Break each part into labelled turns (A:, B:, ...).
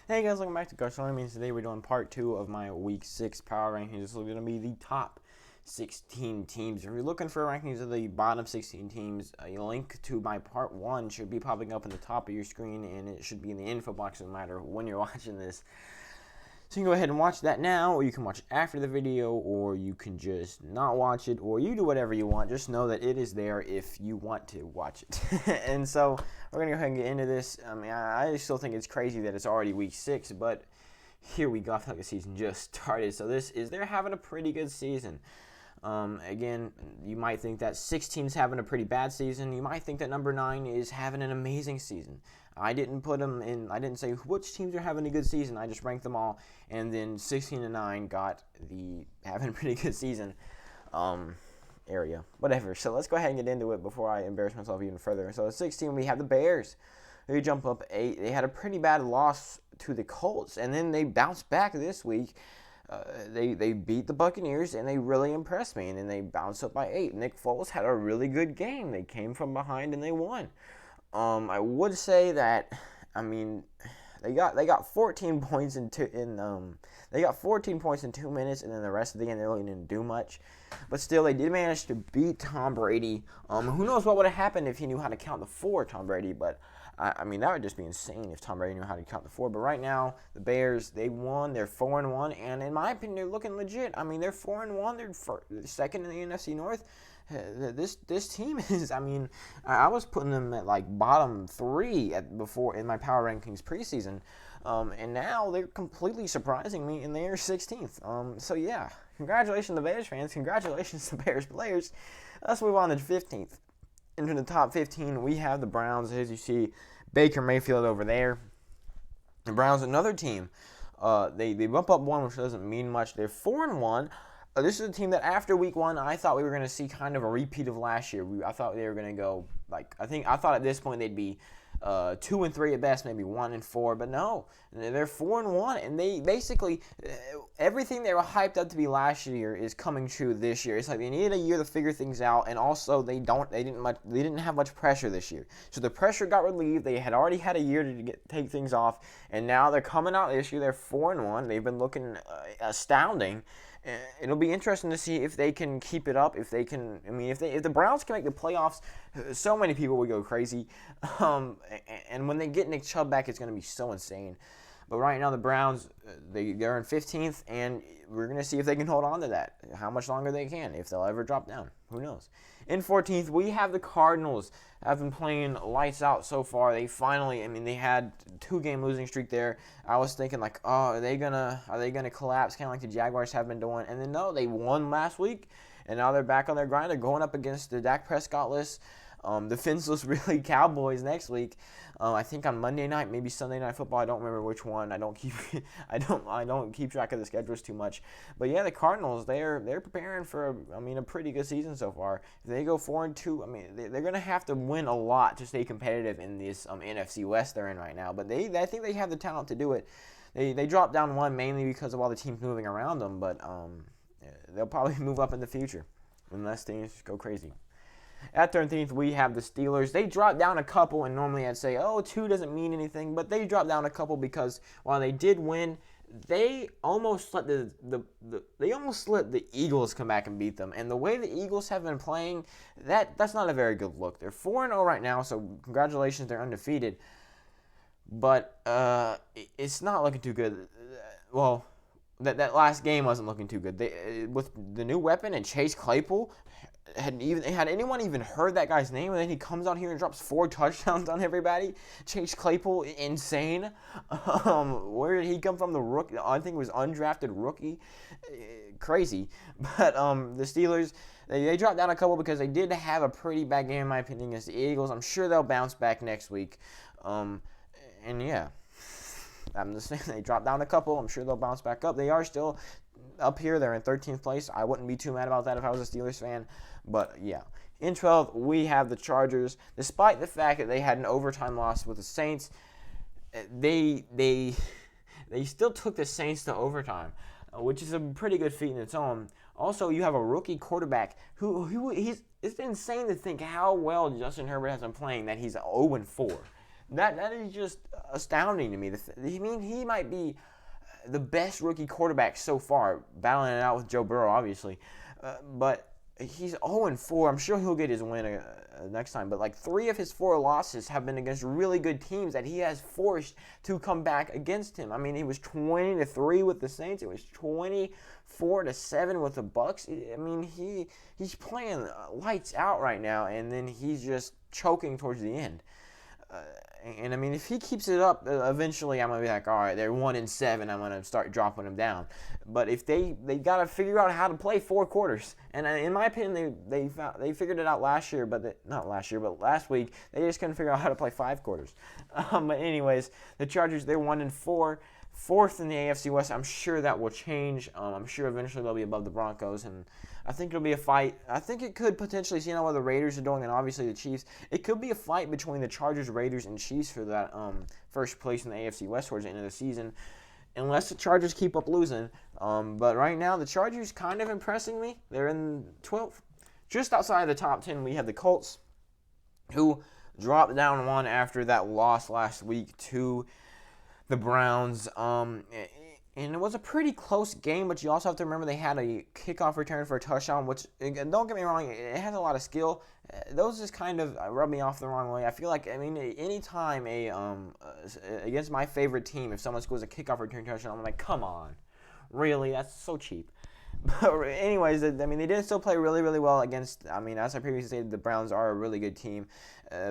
A: Hey guys, welcome back to Gush Means. Today we're doing part 2 of my Week 6 power rankings. This is going to be the top 16 teams. If you're looking for rankings of the bottom 16 teams, a link to my part 1 should be popping up in the top of your screen, and it should be in the info box no matter when you're watching this. So you can go ahead and watch that now, or you can watch after the video, or you can just not watch it, or you do whatever you want. Just know that it is there if you want to watch it. And so we're going to go ahead and get into this. I still think it's crazy that it's already week 6, but here we go. I feel like the season just started. So they're having a pretty good season. Again, you might think that 16's having a pretty bad season. You might think that number 9 is having an amazing season. I didn't put them in. I didn't say which teams are having a good season. I just ranked them all, and then 16 and 9 got the having a pretty good season area. Whatever. So let's go ahead and get into it before I embarrass myself even further. So at 16 we have the Bears. They jump up 8. They had a pretty bad loss to the Colts, and then they bounced back this week. They beat the Buccaneers, and they really impressed me, and then they bounced up by 8. Nick Foles had a really good game. They came from behind, and they won. I would say that, they got 14 points they got 14 points in 2 minutes, and then the rest of the game they really didn't do much. But still, they did manage to beat Tom Brady. Who knows what would have happened if he knew how to count the 4, Tom Brady, but that would just be insane if Tom Brady knew how to count the 4. But right now, the Bears, they won. They're 4-1, and in my opinion, they're looking legit. They're 4-1. They're second in the NFC North. This team is. I was putting them at like bottom 3 before in my power rankings preseason, and now they're completely surprising me, and they are 16th. So yeah, congratulations to Bears fans. Congratulations to Bears players. Let's move on to 15th. Into the top 15, we have the Browns. As you see, Baker Mayfield over there. The Browns, another team. They bump up 1, which doesn't mean much. They're 4-1. This is a team that after week 1, I thought we were going to see kind of a repeat of last year. I thought they were going to go, I thought at this point they'd be 2-3 at best, maybe 1-4, but no, they're 4-1, and they basically everything they were hyped up to be last year is coming true this year. It's like they needed a year to figure things out, and also they didn't have much pressure this year, so the pressure got relieved. They had already had a year to take things off, and now they're coming out this year. They're 4-1. They've been looking astounding. It'll be interesting to see if they can keep it up. If they can, if the Browns can make the playoffs, so many people would go crazy. And when they get Nick Chubb back, it's going to be so insane. But right now, the Browns, they're in 15th, and we're going to see if they can hold on to that. How much longer they can, if they'll ever drop down. Who knows? In 14th, we have the Cardinals. Have been playing lights out so far. They finally, they had 2-game losing streak there. I was thinking like, oh, are they gonna collapse, kind of like the Jaguars have been doing? And then no, they won last week, and now they're back on their grind. They're going up against the Dak Prescott-less, the Finsless really Cowboys next week. I think on Monday night, maybe Sunday Night Football. I don't remember which one. I don't keep track of the schedules too much. But yeah, the Cardinals, they're preparing for a pretty good season so far. If they go 4-2, they're gonna have to win a lot to stay competitive in this NFC West they're in right now. But I think they have the talent to do it. They dropped down 1 mainly because of all the teams moving around them, but they'll probably move up in the future unless things go crazy. At 13th, we have the Steelers. They dropped down a couple, and normally I'd say, 2 doesn't mean anything, but they dropped down a couple because while they did win, they almost let the Eagles come back and beat them. And the way the Eagles have been playing, that's not a very good look. They're 4-0 right now, so congratulations, they're undefeated. But it's not looking too good. Well, that last game wasn't looking too good. With the new weapon and Chase Claypool, had anyone even heard that guy's name? And then he comes out here and drops 4 touchdowns on everybody. Chase Claypool, insane. Where did he come from? The rookie, I think it was undrafted rookie. Crazy. But the Steelers, they dropped down a couple because they did have a pretty bad game, in my opinion, against the Eagles. I'm sure they'll bounce back next week. And yeah, I'm just saying they dropped down a couple. I'm sure they'll bounce back up. They are still up here. They're in 13th place. I wouldn't be too mad about that if I was a Steelers fan. But yeah. In 12th, we have the Chargers. Despite the fact that they had an overtime loss with the Saints, they still took the Saints to overtime, which is a pretty good feat in its own. Also, you have a rookie quarterback it's insane to think how well Justin Herbert has been playing, that he's 0-4. That is just astounding to me. I mean, he might be the best rookie quarterback so far, battling it out with Joe Burrow, obviously. But he's 0-4. I'm sure he'll get his win next time. But like 3 of his 4 losses have been against really good teams that he has forced to come back against him. I mean, he was 20-3 with the Saints. It was 24-7 with the Bucks. I mean, he's playing lights out right now, and then he's just choking towards the end. And I mean, if he keeps it up, eventually I'm gonna be like, all right, they're 1-7. I'm gonna start dropping them down. But if they gotta figure out how to play 4 quarters, and in my opinion, they figured it out last year, but not last year, but last week they just couldn't figure out how to play 5 quarters. But anyways, the Chargers, they're 1-4. 4th in the AFC West. I'm sure that will change. I'm sure eventually they'll be above the Broncos, and I think it'll be a fight. I think it could potentially, seeing how what the Raiders are doing, and obviously the Chiefs, it could be a fight between the Chargers, Raiders, and Chiefs for that first place in the AFC West towards the end of the season, unless the Chargers keep up losing. But right now, the Chargers kind of impressing me. They're in 12th. Just outside of the top 10, we have the Colts, who dropped down 1 after that loss last week to the Browns, and it was a pretty close game, but you also have to remember they had a kickoff return for a touchdown, which, don't get me wrong, it has a lot of skill. Those just kind of rub me off the wrong way. I feel like, I mean, anytime against my favorite team, if someone scores a kickoff return touchdown, I'm like, come on, really? That's so cheap. But anyways, I mean, they did still play really, really well against, I mean, as I previously stated, the Browns are a really good team.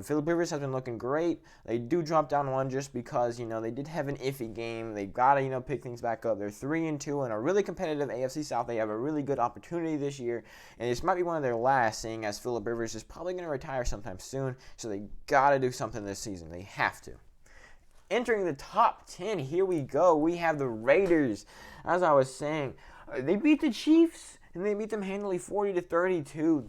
A: Philip Rivers has been looking great. They do drop down 1 just because, they did have an iffy game. They got to, pick things back up. They're 3-2 in a really competitive AFC South. They have a really good opportunity this year, and this might be one of their last, seeing as Philip Rivers is probably going to retire sometime soon, so they got to do something this season. They have to. Entering the top 10, here we go. We have the Raiders. As I was saying, they beat the Chiefs, and they beat them handily 40-32.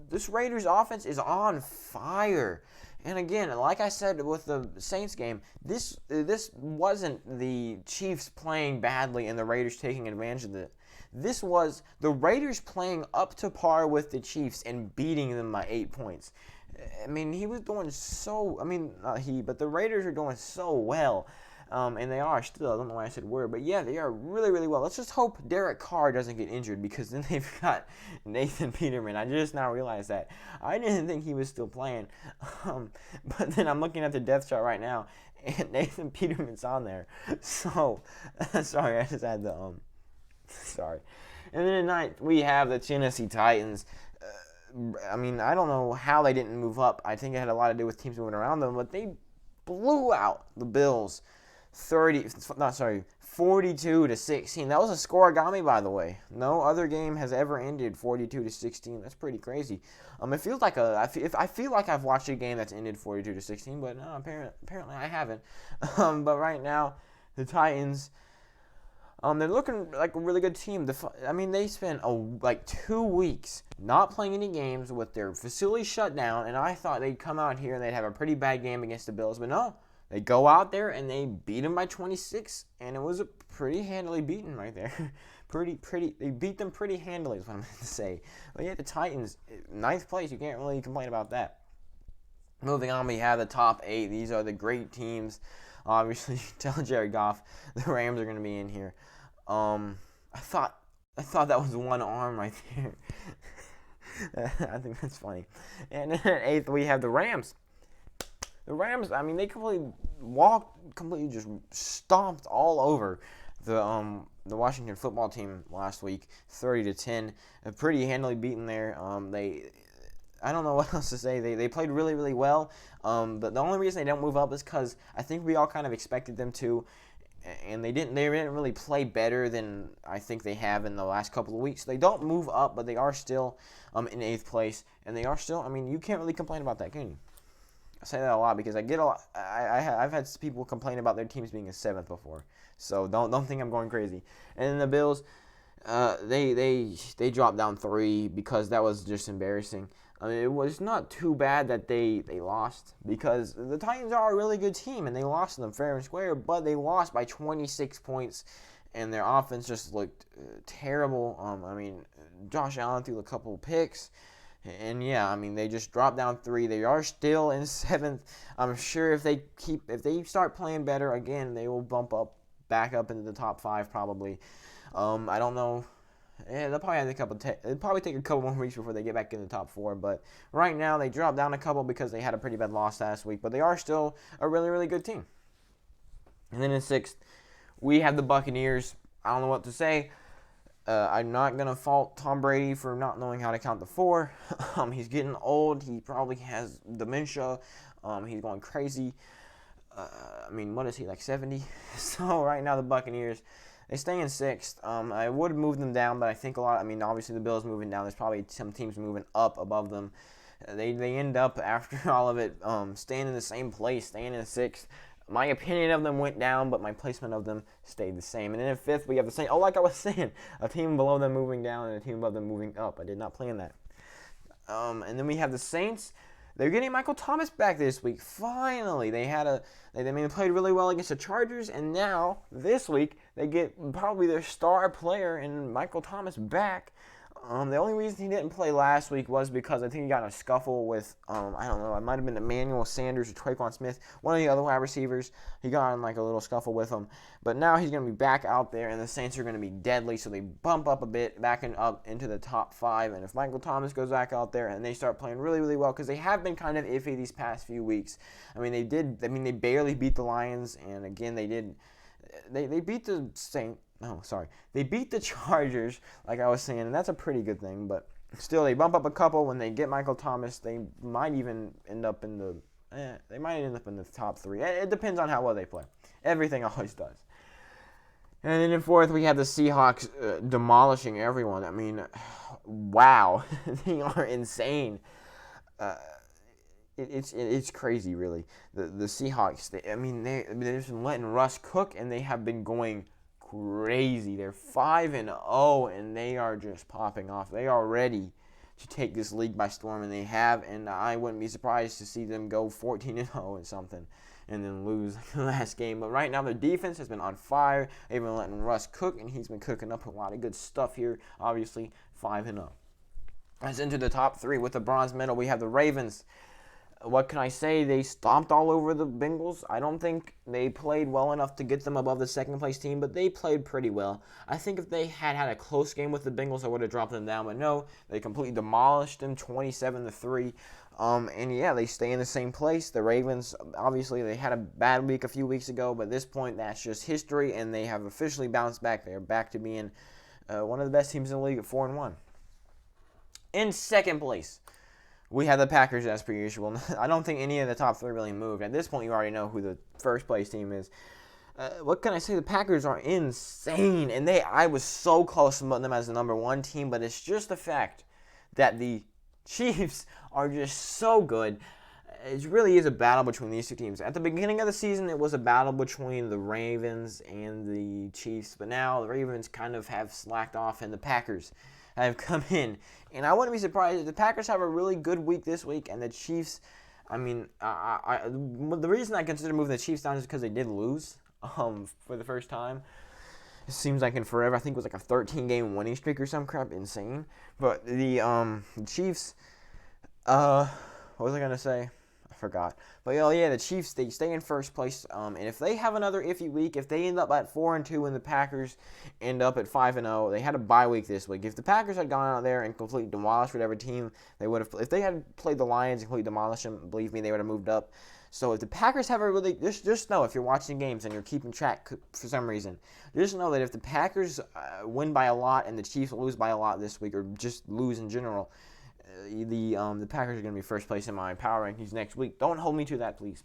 A: This Raiders offense is on fire. And again, like I said with the Saints game, this wasn't the Chiefs playing badly and the Raiders taking advantage of it. This was the Raiders playing up to par with the Chiefs and beating them by 8 points. I mean, but the Raiders are doing so well. And they are still. I don't know why I said were, but yeah, they are really, really well. Let's just hope Derek Carr doesn't get injured, because then they've got Nathan Peterman. I just now realized that. I didn't think he was still playing. But then I'm looking at the depth chart right now, and Nathan Peterman's on there. So, sorry, I just had the, sorry. And then tonight, we have the Tennessee Titans. I mean, I don't know how they didn't move up. I think it had a lot to do with teams moving around them, but they blew out the Bills 42-16. That was a scoregami, by the way. No other game has ever ended 42-16. That's pretty crazy. It feels like I feel like I've watched a game that's ended 42-16, but no, apparently I haven't. But right now, the Titans, they're looking like a really good team. I mean, they spent 2 weeks not playing any games with their facility shut down, and I thought they'd come out here and they'd have a pretty bad game against the Bills, but no. They go out there and they beat them by 26, and it was a pretty handily beaten right there. They beat them pretty handily is what I'm going to say. But yeah, the Titans, 9th place, you can't really complain about that. Moving on, we have the top 8. These are the great teams. Obviously, tell Jared Goff, the Rams are going to be in here. I thought that was one arm right there. I think that's funny. And then at 8th, we have the Rams. The Rams, I mean, they completely just stomped all over the Washington football team last week, 30-10. Pretty handily beaten there. I don't know what else to say. They played really, really well. But the only reason they don't move up is because I think we all kind of expected them to, and they didn't really play better than I think they have in the last couple of weeks. They don't move up, but they are still in 8th place, and they are still. I mean, you can't really complain about that, can you? I say that a lot because I get a lot. I've had people complain about their teams being in 7th before, so don't think I'm going crazy. And then the Bills, they dropped down 3 because that was just embarrassing. I mean, it was not too bad that they lost, because the Titans are a really good team and they lost to them fair and square, but they lost by 26 points, and their offense just looked terrible. I mean, Josh Allen threw a couple picks. And yeah, I mean, they just dropped down 3. They are still in 7th. I'm sure if they start playing better again, they will bump up back up into the top 5 probably. I don't know. Yeah, they'll probably have it'll probably take a couple more weeks before they get back in the top 4. But right now, they dropped down a couple because they had a pretty bad loss last week. But they are still a really, really good team. And then in 6th, we have the Buccaneers. I don't know what to say. I'm not going to fault Tom Brady for not knowing how to count to 4. He's getting old. He probably has dementia. He's going crazy. I mean, what is he, like 70? So right now the Buccaneers, they stay in 6th. I would move them down, but I think obviously the Bills moving down. There's probably some teams moving up above them. They end up, after all of it, staying in the same place, staying in 6th. My opinion of them went down, but my placement of them stayed the same. And then in 5th, we have the same. Oh, like I was saying, a team below them moving down and a team above them moving up. I did not plan that. And then we have the Saints. They're getting Michael Thomas back this week. Finally, they played really well against the Chargers, and now this week they get probably their star player in Michael Thomas back. The only reason he didn't play last week was because I think he got in a scuffle with, I don't know, it might have been Emmanuel Sanders or Traquan Smith, one of the other wide receivers. He got in like a little scuffle with him. But now he's going to be back out there, and the Saints are going to be deadly, so they bump up a bit, back and up into the top 5. And if Michael Thomas goes back out there and they start playing really, really well, because they have been kind of iffy these past few weeks. They barely beat the Lions, and again, they beat the Saints. Oh, sorry. They beat the Chargers, like I was saying, and that's a pretty good thing. But still, they bump up a couple. When they get Michael Thomas, they might even end up in the top 3. It depends on how well they play. Everything always does. And then in 4th, we have the Seahawks demolishing everyone. I mean, wow, they are insane. It's crazy, really. The Seahawks. They've just been letting Russ cook, and they have been going crazy. They're 5-0, and they are just popping off. They are ready to take this league by storm, and they have. And I wouldn't be surprised to see them go 14-0 or something, and then lose the last game. But right now, their defense has been on fire. They've been letting Russ cook, and he's been cooking up a lot of good stuff here. Obviously, 5-0. Let's enter the top 3 with the bronze medal. We have the Ravens. What can I say? They stomped all over the Bengals. I don't think they played well enough to get them above the second-place team, but they played pretty well. I think if they had a close game with the Bengals, I would have dropped them down. But no, they completely demolished them, 27-3. And yeah, they stay in the same place. The Ravens, obviously, they had a bad week a few weeks ago, but at this point, that's just history, and they have officially bounced back. They're back to being one of the best teams in the league at 4-1. In second place, we have the Packers as per usual. I don't think any of the top 3 really moved. At this point, you already know who the first place team is. What can I say? The Packers are insane, and I was so close to putting them as the number 1 team, but it's just the fact that the Chiefs are just so good. It really is a battle between these 2 teams. At the beginning of the season, it was a battle between the Ravens and the Chiefs, but now the Ravens kind of have slacked off, and the Packers have come in. And I wouldn't be surprised if the Packers have a really good week this week, and the Chiefs, the reason I consider moving the Chiefs down is because they did lose for the first time. It seems like in forever. I think it was like a 13-game winning streak or some crap. Insane. But the Chiefs, what was I going to say? I forgot. But yeah, the Chiefs, they stay in first place. And if they have another iffy week, if they end up at 4-2 and the Packers end up at 5-0, they had a bye week this week. If the Packers had gone out there and completely demolished whatever team they would have, if they had played the Lions and completely demolished them, believe me, they would have moved up. So if the Packers have a really, just know, if you're watching games and you're keeping track for some reason, just know that if the Packers win by a lot and the Chiefs lose by a lot this week, or just lose in general, the Packers are going to be first place in my power rankings next week. Don't hold me to that, please.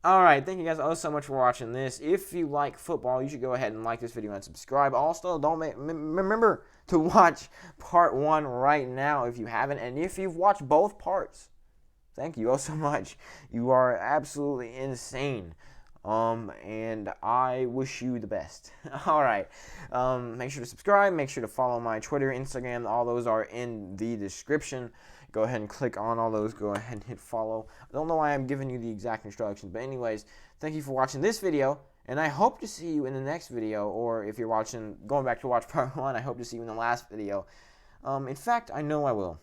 A: All right, thank you guys all so much for watching this. If you like football, you should go ahead and like this video and subscribe. Also, remember to watch part 1 right now if you haven't, and if you've watched both parts, thank you all so much. You are absolutely insane. And I wish you the best. All right. Make sure to subscribe. Make sure to follow my Twitter, Instagram. All those are in the description. Go ahead and click on all those. Go ahead and hit follow. I don't know why I'm giving you the exact instructions, but anyways, thank you for watching this video, and I hope to see you in the next video, or if you're going back to watch part 1, I hope to see you in the last video. In fact, I know I will.